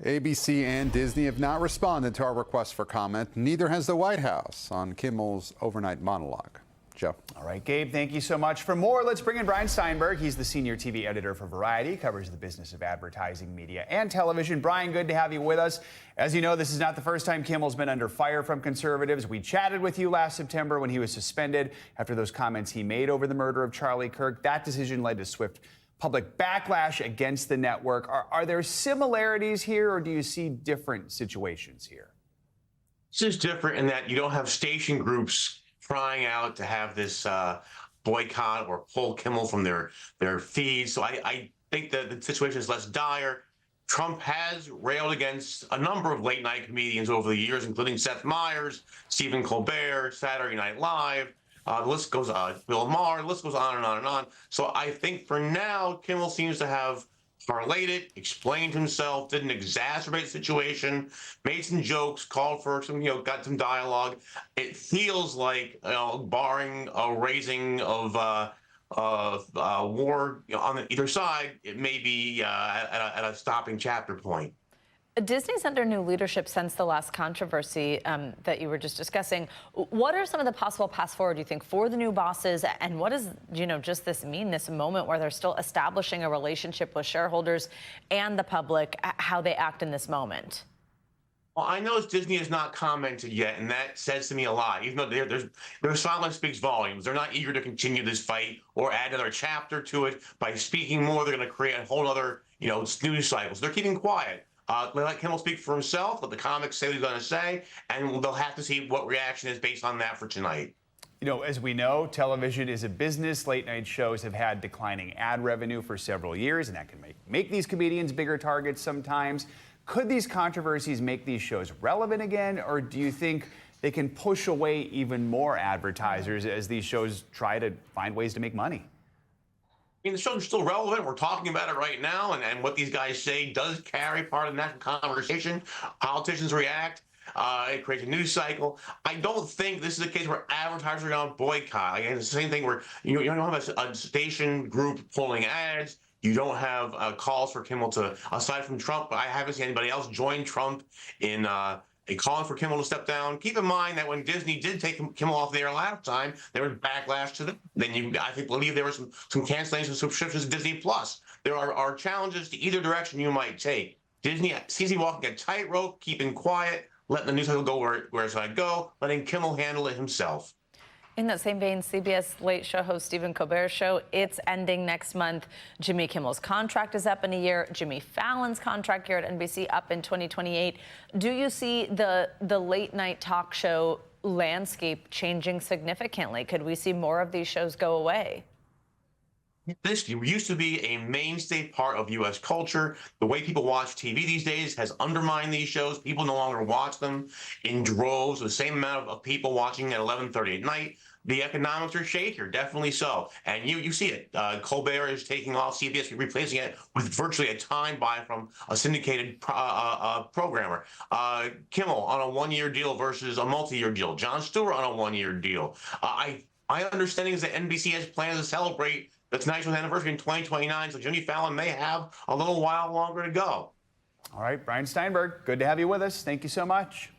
ABC and Disney have not responded to our request for comment. Neither has the White House on Kimmel's overnight monologue. Joe. All right, Gabe, thank you so much. For more, let's bring in Brian Steinberg. He's the senior TV editor for Variety, covers the business of advertising, media, and television. Brian, good to have you with us. As you know, this is not the first time Kimmel's been under fire from conservatives. We chatted with you last September when he was suspended after those comments he made over the murder of Charlie Kirk. That decision led to swift public backlash against the network. Are there similarities here, or do you see different situations here? This is different in that you don't have station groups trying out to have this boycott or pull Kimmel from their feeds. So I think that the situation is less dire. Trump has railed against a number of late night comedians over the years, including Seth Meyers, Stephen Colbert, Saturday Night Live. The list goes on, Bill Maher, the list goes on and on and on. So I think for now, Kimmel seems to have parlayed it, explained himself, didn't exacerbate the situation, made some jokes, called for some, got some dialogue. It feels like, barring a raising of war on either side, it may be at a stopping chapter point. Disney's under new leadership since the last controversy that you were just discussing. What are some of the possible paths forward, do you think, for the new bosses? And what does, just this mean, this moment where they're still establishing a relationship with shareholders and the public, how they act in this moment? Well, I know Disney has not commented yet, and that says to me a lot. Even though their silence speaks volumes. They're not eager to continue this fight or add another chapter to it. By speaking more, they're going to create a whole other, news cycles. They're keeping quiet. Let Kimmel speak for himself, let the comics say what he's going to say, and they'll have to see what reaction is based on that for tonight. As we know, television is a business. Late night shows have had declining ad revenue for several years, and that can make these comedians bigger targets sometimes. Could these controversies make these shows relevant again, or do you think they can push away even more advertisers as these shows try to find ways to make money? The shows are still relevant. We're talking about it right now, and what these guys say does carry part of the national conversation. Politicians react. It creates a news cycle. I don't think this is a case where advertisers are going to boycott. Again, it's the same thing where you don't have a station group pulling ads. You don't have calls for Kimmel to, aside from Trump, I haven't seen anybody else join Trump in calling for Kimmel to step down. Keep in mind that when Disney did take Kimmel off the air last time, there was backlash to them. Then I believe there were some cancellations of subscriptions to Disney Plus. There are challenges to either direction you might take. Disney seems to be walking a tightrope, keeping quiet, letting the news cycle go where it's going to go, letting Kimmel handle it himself. In that same vein, CBS Late Show host Stephen Colbert's show, it's ending next month. Jimmy Kimmel's contract is up in a year. Jimmy Fallon's contract here at NBC up in 2028. Do you see the late night talk show landscape changing significantly? Could we see more of these shows go away? This used to be a mainstay part of U.S. culture. The way people watch TV these days has undermined these shows. People no longer watch them in droves. The same amount of people watching at 11:30 at night. The economics are shakier, definitely so. And you see it. Colbert is taking off, CBS replacing it with virtually a time buy from a syndicated programmer. Kimmel on a one-year deal versus a multi-year deal. Jon Stewart on a one-year deal. My understanding is that NBC has plans to celebrate the Tonight Show's anniversary in 2029, so Jimmy Fallon may have a little while longer to go. All right, Brian Steinberg, good to have you with us. Thank you so much.